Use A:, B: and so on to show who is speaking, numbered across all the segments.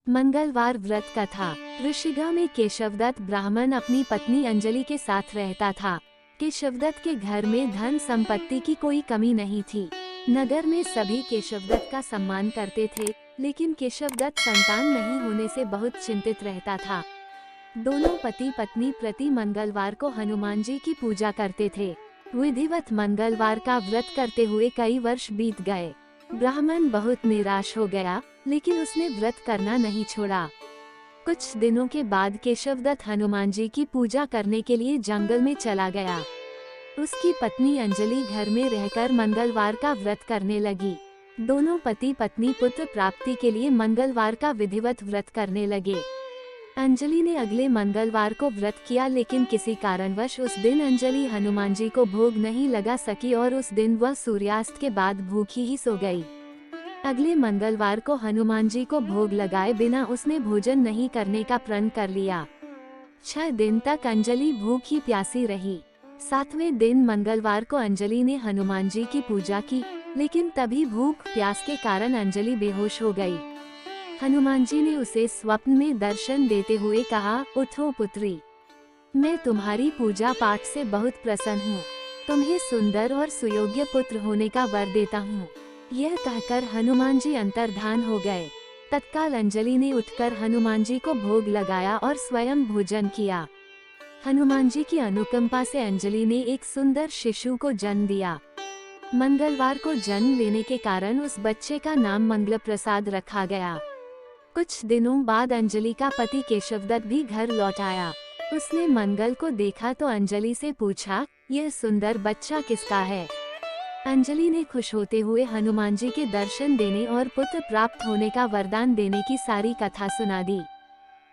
A: मंगलवार व्रत कथा। ऋषिगा में केशवदत्त ब्राह्मण अपनी पत्नी अंजलि के साथ रहता था। केशवदत्त के घर में धन संपत्ति की कोई कमी नहीं थी। नगर में सभी केशवदत्त का सम्मान करते थे, लेकिन केशवदत्त संतान नहीं होने से बहुत चिंतित रहता था। दोनों पति पत्नी प्रति मंगलवार को हनुमान जी की पूजा करते थे। विधिवत मंगलवार का व्रत करते हुए कई वर्ष बीत गए। ब्राह्मण बहुत निराश हो गया, लेकिन उसने व्रत करना नहीं छोड़ा। कुछ दिनों के बाद केशवदत्त हनुमान जी की पूजा करने के लिए जंगल में चला गया। उसकी पत्नी अंजलि घर में रहकर मंगलवार का व्रत करने लगी। दोनों पति पत्नी पुत्र प्राप्ति के लिए मंगलवार का विधिवत व्रत करने लगे। अंजलि ने अगले मंगलवार को व्रत किया, लेकिन किसी कारणवश उस दिन अंजलि हनुमान जी को भोग नहीं लगा सकी और उस दिन वह सूर्यास्त के बाद भूखी ही सो गई। अगले मंगलवार को हनुमान जी को भोग लगाए बिना उसने भोजन नहीं करने का प्रण कर लिया। 6 दिन तक अंजलि भूखी प्यासी रही। 7वें दिन मंगलवार को अंजलि ने हनुमान जी की पूजा की, लेकिन तभी भूख प्यास के कारण अंजलि बेहोश हो गई। हनुमान जी ने उसे स्वप्न में दर्शन देते हुए कहा, उठो पुत्री, मैं तुम्हारी पूजा पाठ से बहुत प्रसन्न हूँ। तुम्हें सुंदर और सुयोग्य पुत्र होने का वर देता हूँ। यह कहकर हनुमान जी अंतर्धान हो गए। तत्काल अंजलि ने उठकर हनुमान जी को भोग लगाया और स्वयं भोजन किया। हनुमान जी की अनुकंपा से अंजलि ने एक सुंदर शिशु को जन्म दिया। मंगलवार को जन्म लेने के कारण उस बच्चे का नाम मंगल प्रसाद रखा गया। कुछ दिनों बाद अंजलि का पति केशवदत्त भी घर लौट आया। उसने मंगल को देखा तो अंजलि से पूछा, यह सुंदर बच्चा किसका है? अंजलि ने खुश होते हुए हनुमान जी के दर्शन देने और पुत्र प्राप्त होने का वरदान देने की सारी कथा सुना दी।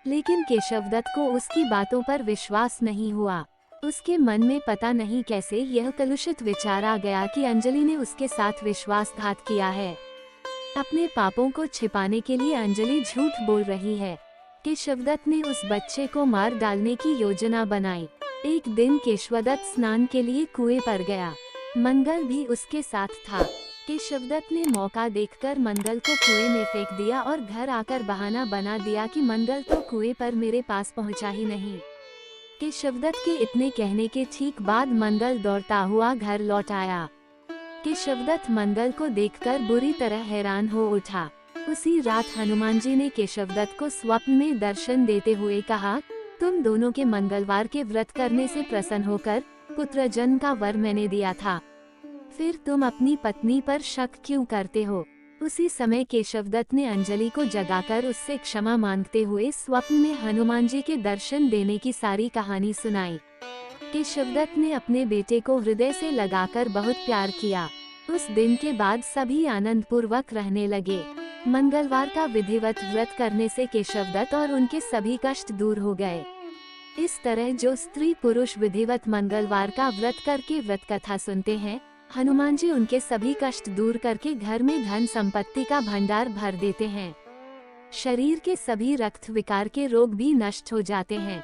A: लेकिन केशवदत्त को उसकी बातों पर विश्वास नहीं हुआ। उसके मन में पता नहीं कैसे यह कलुषित विचार आ गया कि अंजलि ने उसके साथ विश्वासघात किया है। अपने पापों को छिपाने के लिए अंजलि झूठ बोल रही है। केशवदत्त ने उस बच्चे को मार डालने की योजना बनाई। एक दिन केशवदत्त स्नान के लिए कुएं पर गया। मंगल भी उसके साथ था। केशवदत्त ने मौका देखकर मंगल को कुएं में फेंक दिया और घर आकर बहाना बना दिया कि मंगल तो कुएं पर मेरे पास पहुंचा ही नहीं। केशवदत्त के इतने कहने के ठीक बाद मंगल दौड़ता हुआ घर लौट आया। केशवदत्त मंगल को देखकर बुरी तरह हैरान हो उठा। उसी रात हनुमान जी ने केशवदत्त को स्वप्न में दर्शन देते हुए कहा, तुम दोनों के मंगलवार के व्रत करने से प्रसन्न होकर पुत्र जन्म का वर मैंने दिया था, फिर तुम अपनी पत्नी पर शक क्यों करते हो? उसी समय केशवदत्त ने अंजलि को जगाकर उससे क्षमा मांगते हुए स्वप्न में हनुमान जी के दर्शन देने की सारी कहानी सुनाई। केशवदत्त ने अपने बेटे को हृदय से लगाकर बहुत प्यार किया। उस दिन के बाद सभी आनंद पूर्वक रहने लगे। मंगलवार का विधिवत व्रत करने से केशवदत्त और उनके सभी कष्ट दूर हो गए। इस तरह जो स्त्री पुरुष विधिवत मंगलवार का व्रत करके व्रत कथा सुनते हैं, हनुमान जी उनके सभी कष्ट दूर करके घर में धन संपत्ति का भंडार भर देते हैं। शरीर के सभी रक्त विकार के रोग भी नष्ट हो जाते हैं।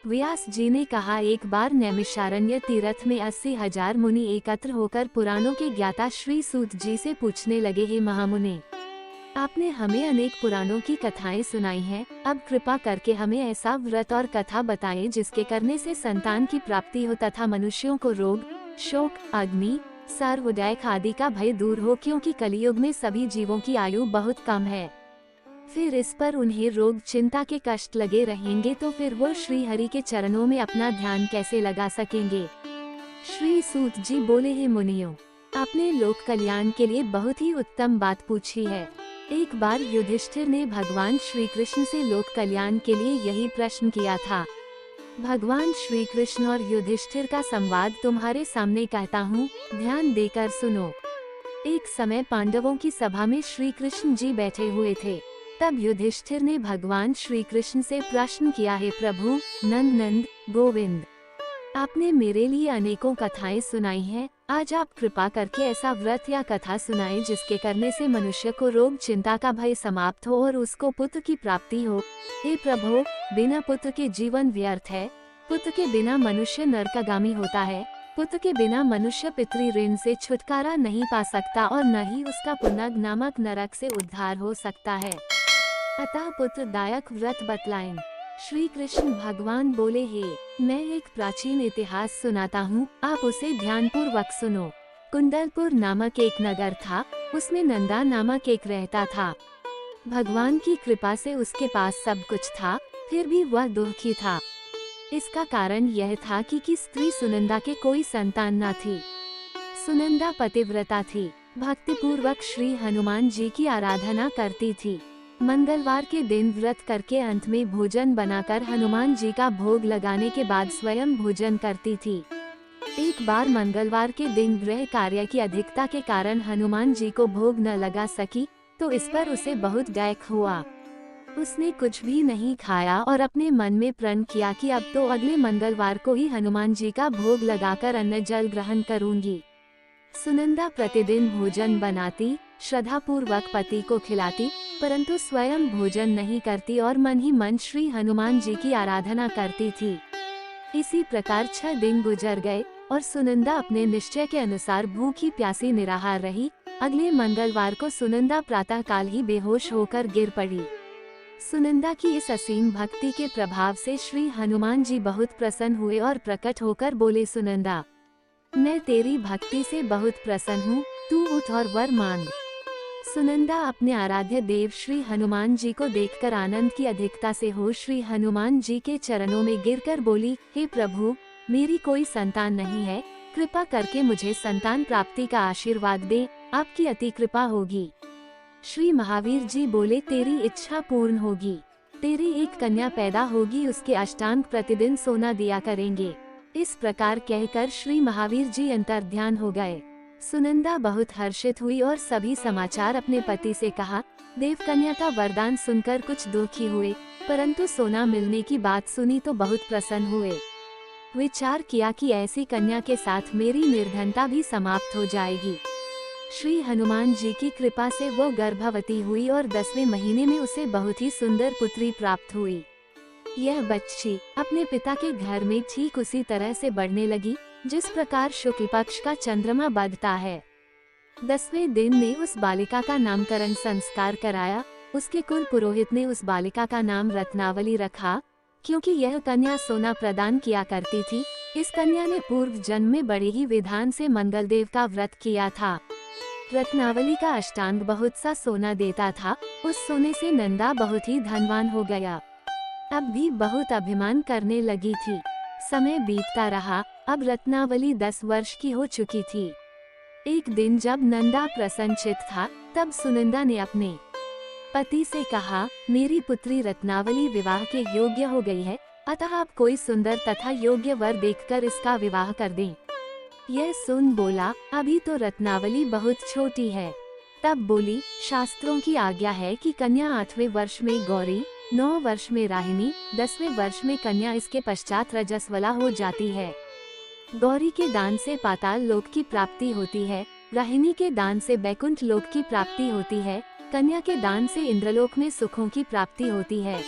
A: व्यास जी ने कहा, एक बार नैमिषारण्य तीर्थ में 80,000 मुनि एकत्र होकर पुराणों के ज्ञाता श्री सूत जी से पूछने लगे, हे महामुनि, आपने हमें अनेक पुराणों की कथाएं सुनाई हैं, अब कृपा करके हमें ऐसा व्रत और कथा बताएं जिसके करने से संतान की प्राप्ति हो तथा मनुष्यों को रोग, शोक, अग्नि, सर्वोदय आदि का भय दूर हो, क्योंकि कलियुग में सभी जीवों की आयु बहुत कम है। फिर इस पर उन्हें रोग चिंता के कष्ट लगे रहेंगे तो फिर वो श्री हरि के चरणों में अपना ध्यान कैसे लगा सकेंगे? श्री सूत जी बोले, हे मुनियों, आपने लोक कल्याण के लिए बहुत ही उत्तम बात पूछी है। एक बार युधिष्ठिर ने भगवान श्री कृष्ण से लोक कल्याण के लिए यही प्रश्न किया था। भगवान श्री कृष्ण और युधिष्ठिर का संवाद तुम्हारे सामने कहता हूँ, ध्यान देकर सुनो। एक समय पांडवों की सभा में श्री कृष्ण जी बैठे हुए थे। तब युधिष्ठिर ने भगवान श्री कृष्ण से प्रश्न किया, हे प्रभु नंद गोविंद, आपने मेरे लिए अनेकों कथाएं सुनाई हैं, आज आप कृपा करके ऐसा व्रत या कथा सुनाएं जिसके करने से मनुष्य को रोग चिंता का भय समाप्त हो और उसको पुत्र की प्राप्ति हो। हे प्रभु, बिना पुत्र के जीवन व्यर्थ है, पुत्र के बिना मनुष्य नरकागामी होता है, पुत्र के बिना मनुष्य पितृ ऋण से छुटकारा नहीं पा सकता और न ही उसका पुनग नामक नरक से उद्धार हो सकता है। अतः पुत्रदायक व्रत बतलाएं। श्री कृष्ण भगवान बोले, हे मैं एक प्राचीन इतिहास सुनाता हूँ, आप उसे ध्यानपूर्वक सुनो। कुंडलपुर नामक एक नगर था, उसमें नंदा नामक एक रहता था। भगवान की कृपा से उसके पास सब कुछ था, फिर भी वह दुखी था। इसका कारण यह था कि स्त्री सुनंदा के कोई संतान न थी। सुनंदा पतिव्रता थी, भक्तिपूर्वक श्री हनुमान जी की आराधना करती थी। मंगलवार के दिन व्रत करके अंत में भोजन बनाकर हनुमान जी का भोग लगाने के बाद स्वयं भोजन करती थी। एक बार मंगलवार के दिन गृह कार्य की अधिकता के कारण हनुमान जी को भोग न लगा सकी, तो इस पर उसे बहुत दुख हुआ। उसने कुछ भी नहीं खाया और अपने मन में प्रण किया कि अब तो अगले मंगलवार को ही हनुमान जी का भोग लगाकर अन्न जल ग्रहण करूंगी। सुनंदा प्रतिदिन भोजन बनाती, श्रद्धापूर्वक पति को खिलाती, परंतु स्वयं भोजन नहीं करती और मन ही मन श्री हनुमान जी की आराधना करती थी। इसी प्रकार 6 दिन गुजर गए और सुनंदा अपने निश्चय के अनुसार भूखी प्यासी निराहार रही। अगले मंगलवार को सुनंदा प्रातः काल ही बेहोश होकर गिर पड़ी। सुनंदा की इस असीम भक्ति के प्रभाव से श्री हनुमान जी बहुत प्रसन्न हुए और प्रकट होकर बोले, सुनंदा, मैं तेरी भक्ति से बहुत प्रसन्न हूँ, तू उठ और वर मांग। सुनंदा अपने आराध्य देव श्री हनुमान जी को देखकर आनंद की अधिकता से हो श्री हनुमान जी के चरणों में गिरकर बोली, हे प्रभु, मेरी कोई संतान नहीं है, कृपा करके मुझे संतान प्राप्ति का आशीर्वाद दे, आपकी अति कृपा होगी। श्री महावीर जी बोले, तेरी इच्छा पूर्ण होगी, तेरी एक कन्या पैदा होगी, उसके अष्टांग प्रतिदिन सोना दिया करेंगे। इस प्रकार कहकर श्री महावीर जी अंतर्ध्यान हो गए। सुनंदा बहुत हर्षित हुई और सभी समाचार अपने पति से कहा। देव कन्या का वरदान सुनकर कुछ दुखी हुए, परंतु सोना मिलने की बात सुनी तो बहुत प्रसन्न हुए। विचार किया कि ऐसी कन्या के साथ मेरी निर्धनता भी समाप्त हो जाएगी। श्री हनुमान जी की कृपा से वो गर्भवती हुई और 10वें महीने में उसे बहुत ही सुंदर पुत्री प्राप्त हुई। यह बच्ची अपने पिता के घर में ठीक उसी तरह से बढ़ने लगी जिस प्रकार शुक्ल पक्ष का चंद्रमा बढ़ता है। 10वें दिन ने उस बालिका का नामकरण संस्कार कराया। उसके कुल पुरोहित ने उस बालिका का नाम रत्नावली रखा, क्योंकि यह कन्या सोना प्रदान किया करती थी। इस कन्या ने पूर्व जन्म में बड़े ही विधान से मंगलदेव का व्रत किया था। रत्नावली का अष्टांग बहुत सा सोना देता था। उस सोने से नंदा बहुत ही धनवान हो गया। अब भी बहुत अभिमान करने लगी थी। समय बीतता रहा, अब रत्नावली 10 वर्ष की हो चुकी थी। एक दिन जब नंदा प्रसन्नचित्त था, तब सुनंदा ने अपने पति से कहा, मेरी पुत्री रत्नावली विवाह के योग्य हो गई है, अतः आप कोई सुंदर तथा योग्य वर देखकर इसका विवाह कर दें। यह सुन बोला, अभी तो रत्नावली बहुत छोटी है। तब बोली, शास्त्रों की आज्ञा है कि कन्या 8वें वर्ष में गौरी, 9 वर्ष में राहिनी, 10वें वर्ष में कन्या, इसके पश्चात रजस्वला हो जाती है। गौरी के दान से पाताल लोक की प्राप्ति होती है, राहिनी के दान से बैकुंठ लोक की प्राप्ति होती है, कन्या के दान से इंद्रलोक में सुखों की प्राप्ति होती है।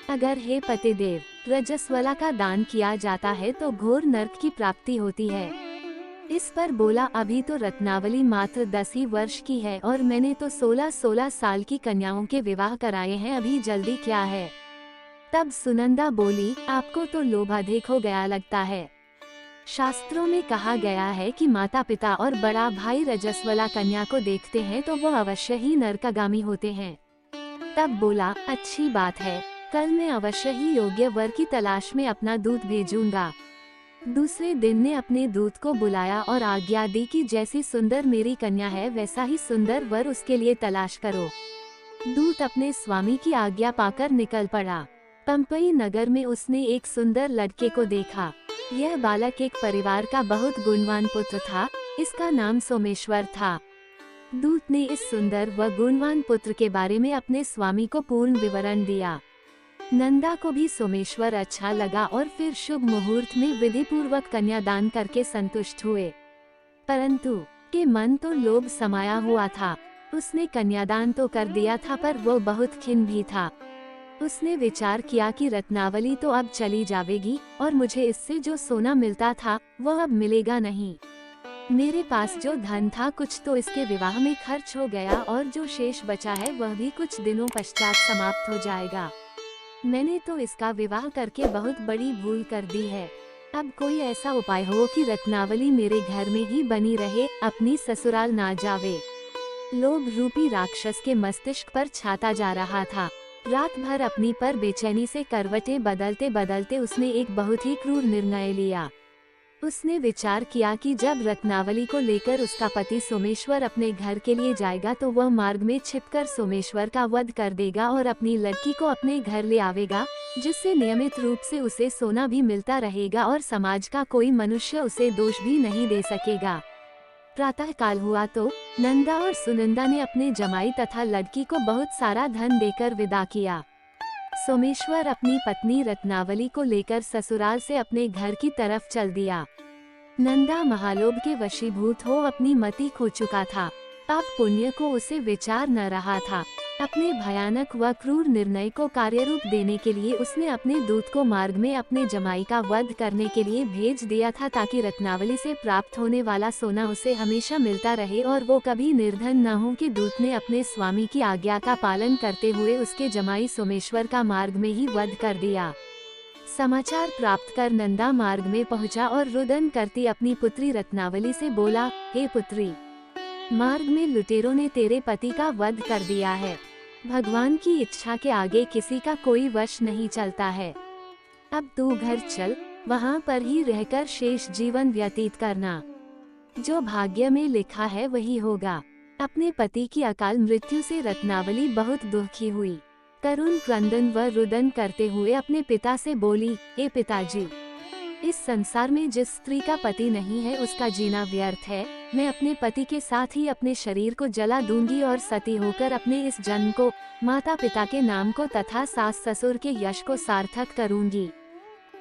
A: अगर हे पतिदेव, रजस्वला का दान किया जाता है तो घोर नरक की प्राप्ति होती है। इस पर बोला, अभी तो रत्नावली मात्र 10 ही वर्ष की है और मैंने तो 16-16 साल की कन्याओं के विवाह कराए हैं, अभी जल्दी क्या है। तब सुनंदा बोली, आपको तो लोभ अधिक हो गया लगता है। शास्त्रों में कहा गया है कि माता पिता और बड़ा भाई रजस्वला कन्या को देखते हैं तो वो अवश्य ही नरकागामी होते हैं। तब बोला, अच्छी बात है, कल मैं अवश्य ही योग्य वर की तलाश में अपना दूत भेजूंगा। दूसरे दिन ने अपने दूत को बुलाया और आज्ञा दी कि जैसी सुंदर मेरी कन्या है वैसा ही सुंदर वर उसके लिए तलाश करो। दूत अपने स्वामी की आज्ञा पाकर निकल पड़ा। पंपई नगर में उसने एक सुंदर लड़के को देखा। यह बालक एक परिवार का बहुत गुणवान पुत्र था। इसका नाम सोमेश्वर था। दूत ने इस सुंदर व गुणवान पुत्र के बारे में अपने स्वामी को पूर्ण विवरण दिया। नंदा को भी सोमेश्वर अच्छा लगा और फिर शुभ मुहूर्त में विधि पूर्वक कन्यादान करके संतुष्ट हुए। परंतु के मन तो लोभ समाया हुआ था। उसने कन्यादान तो कर दिया था, पर वो बहुत खिन्न भी था। उसने विचार किया कि रत्नावली तो अब चली जाएगी और मुझे इससे जो सोना मिलता था वह अब मिलेगा नहीं। मेरे पास जो धन था कुछ तो इसके विवाह में खर्च हो गया और जो शेष बचा है वह भी कुछ दिनों पश्चात समाप्त हो जाएगा। मैंने तो इसका विवाह करके बहुत बड़ी भूल कर दी है। अब कोई ऐसा उपाय हो कि रत्नावली मेरे घर में ही बनी रहे, अपनी ससुराल ना जावे। लोभ रूपी राक्षस के मस्तिष्क पर छाता जा रहा था। रात भर अपनी पर बेचैनी से करवटें बदलते बदलते उसने एक बहुत ही क्रूर निर्णय लिया। उसने विचार किया कि जब रत्नावली को लेकर उसका पति सोमेश्वर अपने घर के लिए जाएगा तो वह मार्ग में छिपकर सोमेश्वर का वध कर देगा और अपनी लड़की को अपने घर ले आवेगा, जिससे नियमित रूप से उसे सोना भी मिलता रहेगा और समाज का कोई मनुष्य उसे दोष भी नहीं दे सकेगा। प्रातः काल हुआ तो नंदा और सुनंदा ने अपने जमाई तथा लड़की को बहुत सारा धन देकर विदा किया। सोमेश्वर अपनी पत्नी रत्नावली को लेकर ससुराल से अपने घर की तरफ चल दिया। नंदा महालोभ के वशीभूत हो अपनी मति खो चुका था। पाप पुण्य को उसे विचार न रहा था। अपने भयानक व क्रूर निर्णय को कार्यरूप देने के लिए उसने अपने दूत को मार्ग में अपने जमाई का वध करने के लिए भेज दिया था, ताकि रत्नावली से प्राप्त होने वाला सोना उसे हमेशा मिलता रहे और वो कभी निर्धन न हो। कि दूत ने अपने स्वामी की आज्ञा का पालन करते हुए उसके जमाई सोमेश्वर का मार्ग में ही वध कर दिया। समाचार प्राप्त कर नंदा मार्ग में पहुंचा और रुदन करती अपनी पुत्री रत्नावली से बोला, हे पुत्री, मार्ग में लुटेरों ने तेरे पति का वध कर दिया है। भगवान की इच्छा के आगे किसी का कोई वश नहीं चलता है। अब तू घर चल, वहाँ पर ही रहकर शेष जीवन व्यतीत करना। जो भाग्य में लिखा है वही होगा। अपने पति की अकाल मृत्यु से रत्नावली बहुत दुखी हुई। करुण क्रंदन व रुदन करते हुए अपने पिता से बोली, हे पिताजी, इस संसार में जिस स्त्री का पति नहीं है उसका जीना व्यर्थ है। मैं अपने पति के साथ ही अपने शरीर को जला दूंगी और सती होकर अपने इस जन्म को माता पिता के नाम को तथा सास ससुर के यश को सार्थक करूंगी।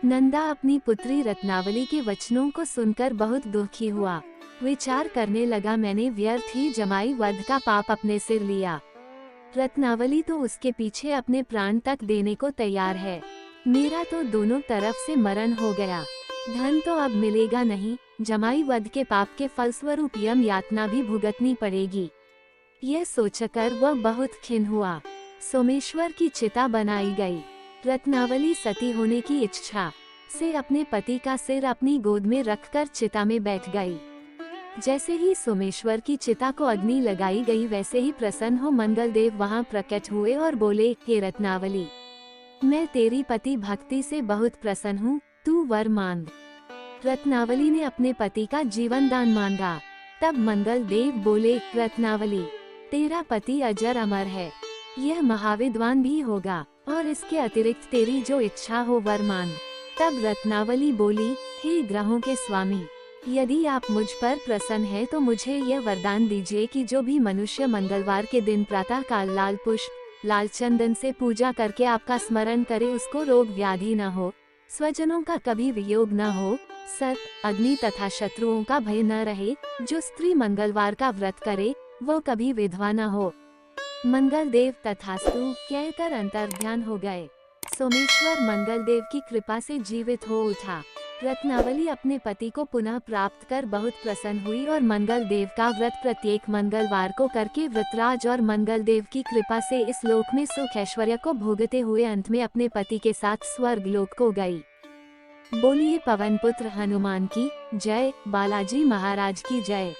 A: नंदा अपनी पुत्री रत्नावली के वचनों को सुनकर बहुत दुखी हुआ। विचार करने लगा, मैंने व्यर्थ ही जमाई वध का पाप अपने सिर लिया। रत्नावली तो उसके पीछे अपने प्राण तक देने को तैयार है। मेरा तो दोनों तरफ से मरण हो गया। धन तो अब मिलेगा नहीं, जमाई वध के पाप के फलस्वरूप यम यातना भी भुगतनी पड़ेगी। यह सोचकर वह बहुत खिन्न हुआ। सोमेश्वर की चिता बनाई गई। रत्नावली सती होने की इच्छा से अपने पति का सिर अपनी गोद में रखकर चिता में बैठ गई। जैसे ही सोमेश्वर की चिता को अग्नि लगाई गई, वैसे ही प्रसन्न हो मंगलदेव वहां प्रकट हुए और बोले, हे रत्नावली, मैं तेरी पति भक्ति से बहुत प्रसन्न हूँ, तू वर मांग। रत्नावली ने अपने पति का जीवन दान मांगा। तब मंगल देव बोले, रत्नावली, तेरा पति अजर अमर है, यह महाविद्वान भी होगा और इसके अतिरिक्त तेरी जो इच्छा हो वर मांग। तब रत्नावली बोली, हे ग्रहों के स्वामी, यदि आप मुझ पर प्रसन्न हैं तो मुझे यह वरदान दीजिए कि जो भी मनुष्य मंगलवार के दिन प्रातः काल लाल पुष्प लाल चंदन से पूजा करके आपका स्मरण करे, उसको रोग व्याधि न हो, स्वजनों का कभी वियोग न हो, सर्प अग्नि तथा शत्रुओं का भय न रहे। जो स्त्री मंगलवार का व्रत करे वो कभी विधवा न हो। मंगल देव तथास्तु कहकर अंतर्ध्यान हो गए। सोमेश्वर मंगल देव की कृपा से जीवित हो उठा। रत्नावली अपने पति को पुनः प्राप्त कर बहुत प्रसन्न हुई और मंगल देव का व्रत प्रत्येक मंगलवार को करके वृतराज और मंगल देव की कृपा से इस लोक में सुख ऐश्वर्य को भोगते हुए अंत में अपने पति के साथ स्वर्ग लोक को गई। बोलिए पवन पुत्र हनुमान की जय, बालाजी महाराज की जय।